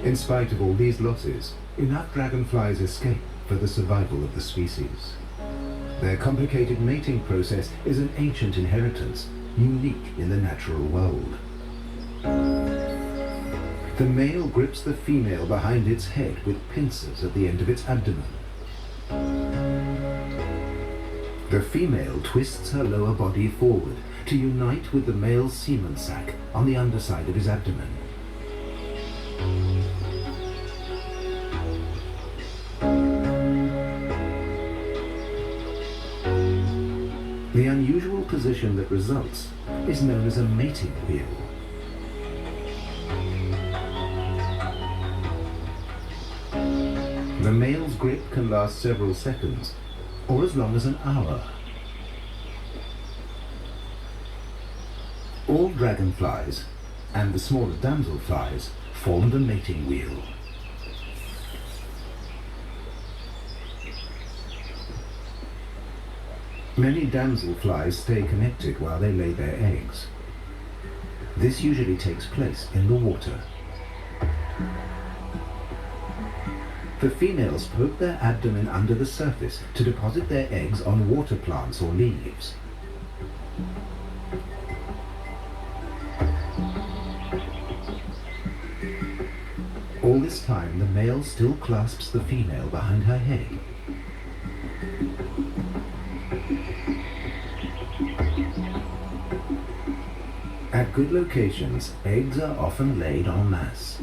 In spite of all these losses, enough dragonflies escape for the survival of the species. Their complicated mating process is an ancient inheritance, unique in the natural world. The male grips the female behind its head with pincers at the end of its abdomen. The female twists her lower body forward to unite with the male's semen sac on the underside of his abdomen. The unusual position that results is known as a mating wheel. The male's grip can last several seconds, or as long as an hour. All dragonflies, and the smaller damselflies, form the mating wheel. Many damselflies stay connected while they lay their eggs. This usually takes place in the water. The females poke their abdomen under the surface to deposit their eggs on water plants or leaves. All this time, the male still clasps the female behind her head. At good locations, eggs are often laid en masse.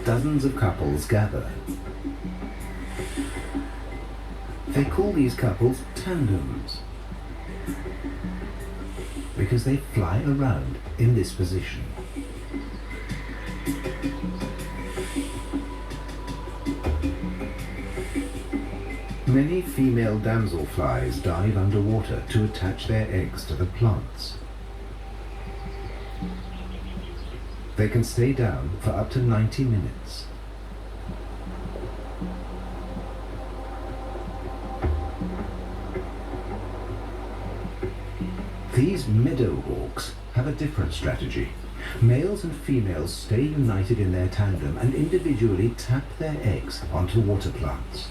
Dozens of couples gather. They call these couples tandems because they fly around in this position. Many female damselflies dive underwater to attach their eggs to the plants. They can stay down for up to 90 minutes. These meadowhawks have a different strategy. Males and females stay united in their tandem and individually tap their eggs onto water plants.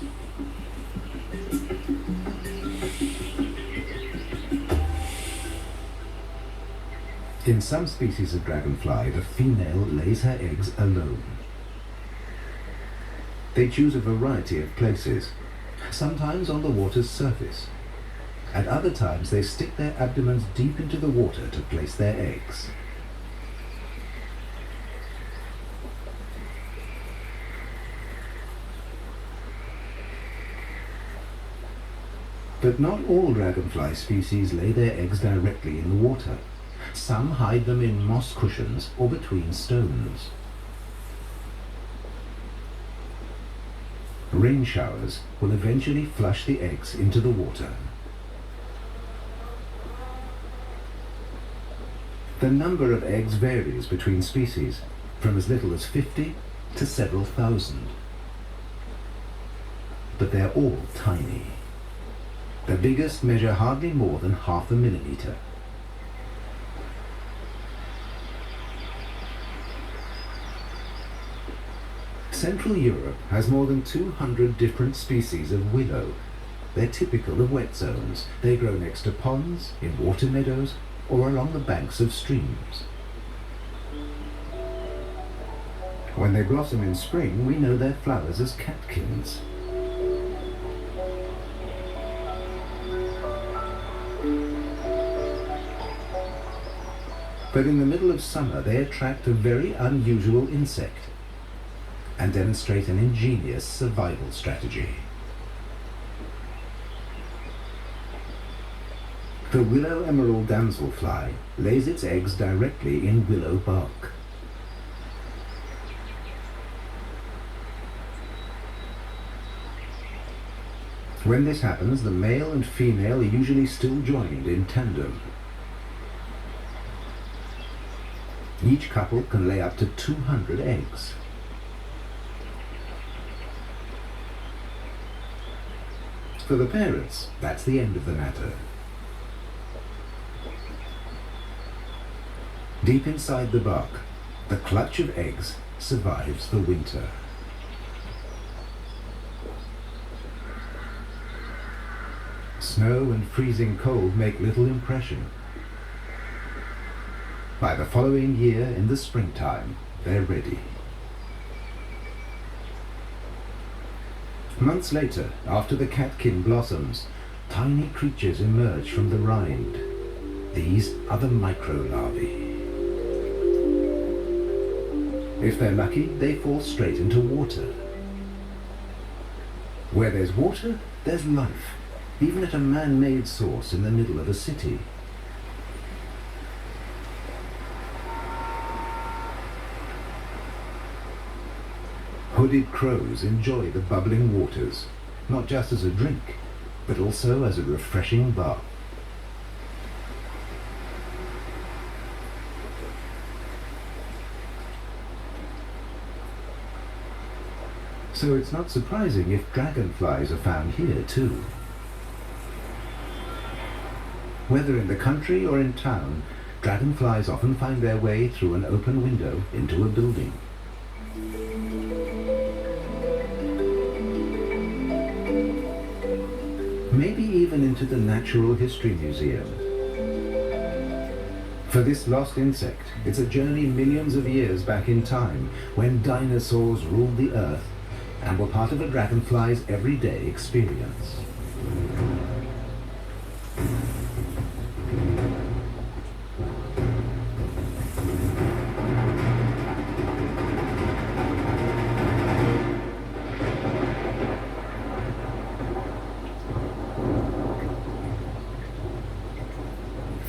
In some species of dragonfly, the female lays her eggs alone. They choose a variety of places, sometimes on the water's surface. At other times, they stick their abdomens deep into the water to place their eggs. But not all dragonfly species lay their eggs directly in the water. Some hide them in moss cushions or between stones. Rain showers will eventually flush the eggs into the water. The number of eggs varies between species, from as little as 50 to several thousand. But they're all tiny. The biggest measure hardly more than half a millimeter. Central Europe has more than 200 different species of willow. They're typical of wet zones. They grow next to ponds, in water meadows, or along the banks of streams. When they blossom in spring, we know their flowers as catkins. But in the middle of summer, they attract a very unusual insect and demonstrate an ingenious survival strategy. The willow emerald damselfly lays its eggs directly in willow bark. When this happens, the male and female are usually still joined in tandem. Each couple can lay up to 200 eggs. For the parents, that's the end of the matter. Deep inside the bark, the clutch of eggs survives the winter. Snow and freezing cold make little impression. By the following year, in the springtime, they're ready. Months later, after the catkin blossoms, tiny creatures emerge from the rind. These are the microlarvae. If they're lucky, they fall straight into water. Where there's water, there's life, even at a man-made source in the middle of a city. Hooded crows enjoy the bubbling waters, not just as a drink, but also as a refreshing bath. So it's not surprising if dragonflies are found here too. Whether in the country or in town, dragonflies often find their way through an open window into a building. Maybe even into the Natural History Museum. For this lost insect, it's a journey millions of years back in time, when dinosaurs ruled the earth and were part of a dragonfly's everyday experience.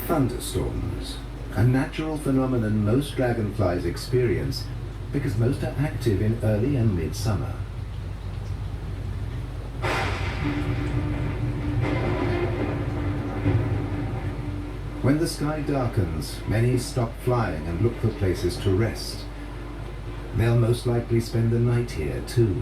Thunderstorms, a natural phenomenon most dragonflies experience because most are active in early and mid-summer. When the sky darkens, many stop flying and look for places to rest. They'll most likely spend the night here too.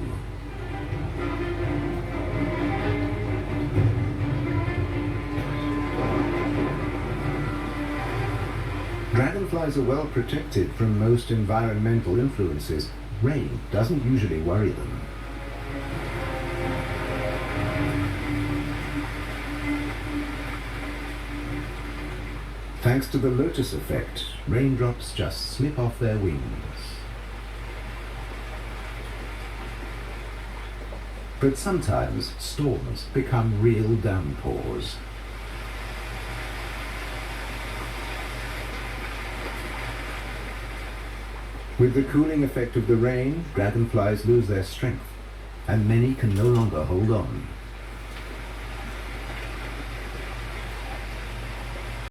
Dragonflies are well protected from most environmental influences. Rain doesn't usually worry them. Thanks to the lotus effect, raindrops just slip off their wings. But sometimes storms become real downpours. With the cooling effect of the rain, dragonflies lose their strength, and many can no longer hold on.